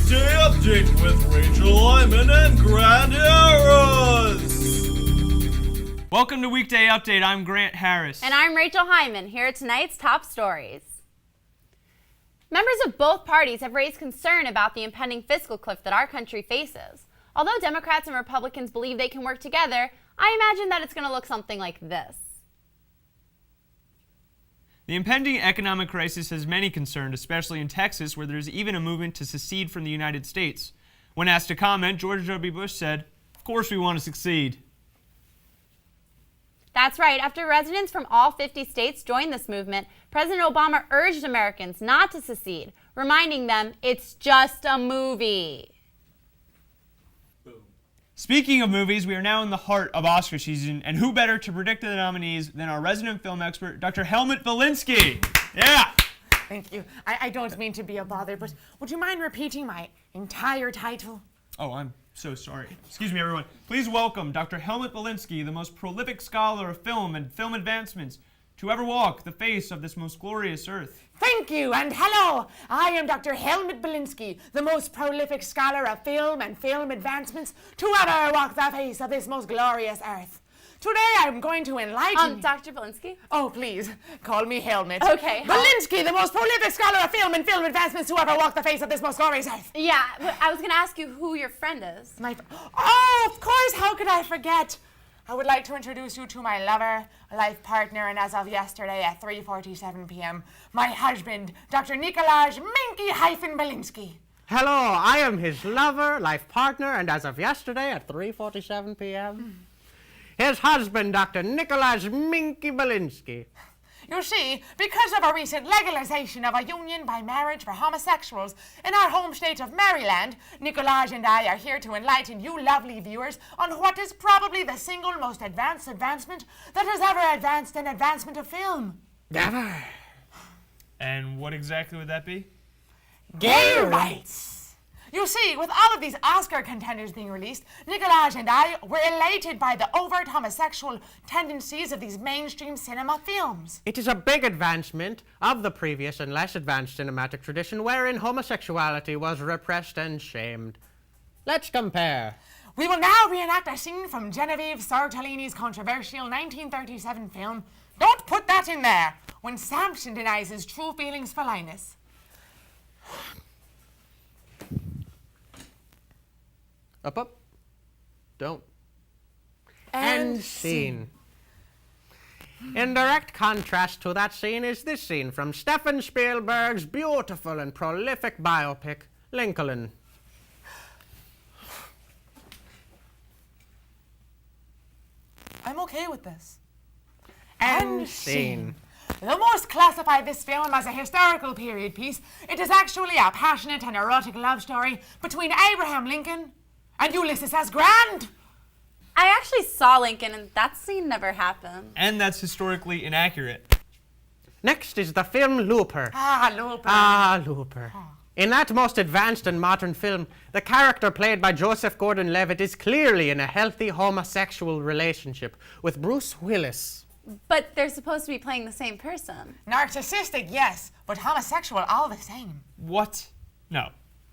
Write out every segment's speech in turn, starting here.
Weekday Update with Rachel Hyman and Grant Harris. Welcome to Weekday Update. I'm Grant Harris. And I'm Rachel Hyman. Here are tonight's top stories. Members of both parties have raised concern about the impending fiscal cliff that our country faces. Although Democrats and Republicans believe they can work together, I imagine that it's going to look something like this. The impending economic crisis has many concerned, especially in Texas, where there's even a movement to secede from the United States. When asked to comment, George W. Bush said, "Of course we want to succeed." That's right. After residents from all 50 states joined this movement, President Obama urged Americans not to secede, reminding them it's just a movie. Speaking of movies, we are now in the heart of Oscar season, and who better to predict the nominees than our resident film expert, Dr. Helmut Valinsky. Yeah! Thank you. I don't mean to be a bother, but would you mind repeating my entire title? Oh, I'm so sorry. Excuse me, everyone. Please welcome Dr. Helmut Valinsky, the most prolific scholar of film and film advancements to ever walk the face of this most glorious earth. Thank you, and hello! I am Dr. Helmut Belinsky, the most prolific scholar of film and film advancements to ever walk the face of this most glorious earth. Today I'm going to enlighten... Dr. Valinsky? Oh, please, call me Helmut. Okay. Belinsky, the most prolific scholar of film and film advancements to ever walk the face of this most glorious earth. Yeah, but I was going to ask you who your friend is. Oh, of course, how could I forget? I would like to introduce you to my lover, life partner, and as of yesterday at 3:47 p.m., my husband, Dr. Nikolaj Minky-Belinsky. Hello, I am his lover, life partner, and as of yesterday at 3:47 p.m., his husband, Dr. Nikolaj Minky-Belinsky. You see, because of a recent legalization of a union by marriage for homosexuals in our home state of Maryland, Nikolaj and I are here to enlighten you lovely viewers on what is probably the single most advanced advancement that has ever advanced an advancement of film. Ever. And what exactly would that be? Gay rights! You see, with all of these Oscar contenders being released, Nikolaj and I were elated by the overt homosexual tendencies of these mainstream cinema films. It is a big advancement of the previous and less advanced cinematic tradition wherein homosexuality was repressed and shamed. Let's compare. We will now reenact a scene from Genevieve Sartolini's controversial 1937 film, Don't Put That in There, when Samson denies his true feelings for Linus. Up. Don't. And scene. In direct contrast to that scene is this scene from Steven Spielberg's beautiful and prolific biopic, Lincoln. I'm okay with this. And scene. The most classify this film as a historical period piece. It is actually a passionate and erotic love story between Abraham Lincoln and Ulysses S. Grant. I actually saw Lincoln, and that scene never happened. And that's historically inaccurate. Next is the film Looper. Looper. In that most advanced and modern film, the character played by Joseph Gordon-Levitt is clearly in a healthy homosexual relationship with Bruce Willis. But they're supposed to be playing the same person. Narcissistic, yes, but homosexual all the same. What? No.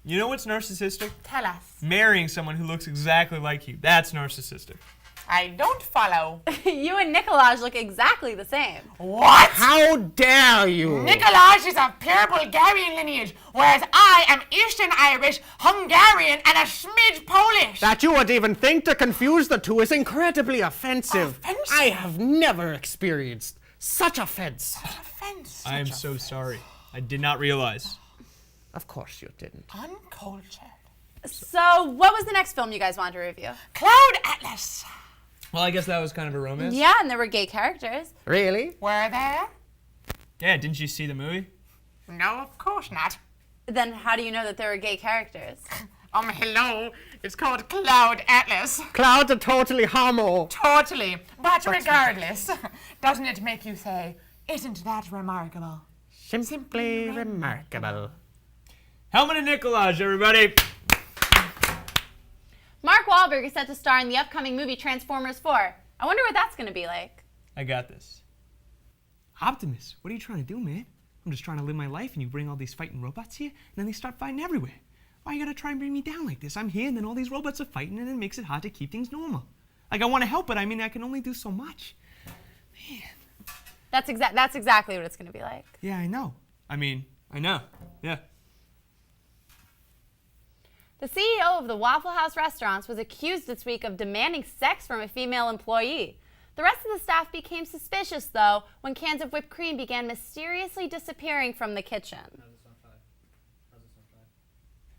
You know what's narcissistic? Tell us. Marrying someone who looks exactly like you. That's narcissistic. I don't follow. You and Nikolaj look exactly the same. What? How dare you! Nikolaj is of pure Bulgarian lineage, whereas I am Eastern Irish, Hungarian, and a smidge Polish. That you would even think to confuse the two is incredibly offensive. Offensive? I have never experienced such offense. Offense. I am so sorry. I did not realize. Of course you didn't. Uncultured. So, what was the next film you guys wanted to review? Cloud Atlas. Well, I guess that was kind of a romance. Yeah, and there were gay characters. Really? Were there? Yeah, didn't you see the movie? No, of course not. Then how do you know that there were gay characters? Hello. It's called Cloud Atlas. Clouds are totally homo. Totally. But regardless, doesn't it make you say, isn't that remarkable? Simply remarkable. Helmut and Nikolaj, everybody. Mark Wahlberg is set to star in the upcoming movie Transformers 4. I wonder what that's going to be like. I got this. Optimus, what are you trying to do, man? I'm just trying to live my life and you bring all these fighting robots here and then they start fighting everywhere. Why you gotta try and bring me down like this? I'm here, and then all these robots are fighting, and it makes it hard to keep things normal. Like, I want to help, but I mean, I can only do so much. Man. That's exactly what it's going to be like. Yeah, I know. I know. Yeah. The CEO of the Waffle House restaurants was accused this week of demanding sex from a female employee. The rest of the staff became suspicious, though, when cans of whipped cream began mysteriously disappearing from the kitchen.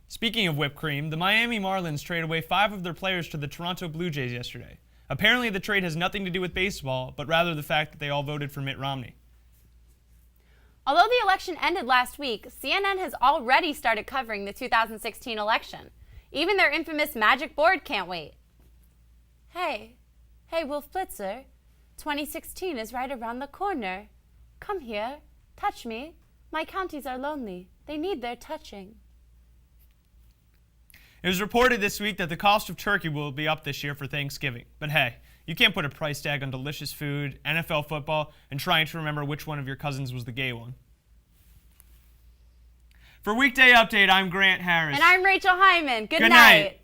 Speaking of whipped cream, the Miami Marlins traded away 5 of their players to the Toronto Blue Jays yesterday. Apparently, the trade has nothing to do with baseball, but rather the fact that they all voted for Mitt Romney. Although the election ended last week, CNN has already started covering the 2016 election. Even their infamous magic board can't wait. Hey, Wolf Blitzer, 2016 is right around the corner. Come here, touch me. My counties are lonely. They need their touching. It was reported this week that the cost of turkey will be up this year for Thanksgiving. But hey, you can't put a price tag on delicious food, NFL football, and trying to remember which one of your cousins was the gay one. For Weekday Update, I'm Grant Harris. And I'm Rachel Hyman. Good night. night.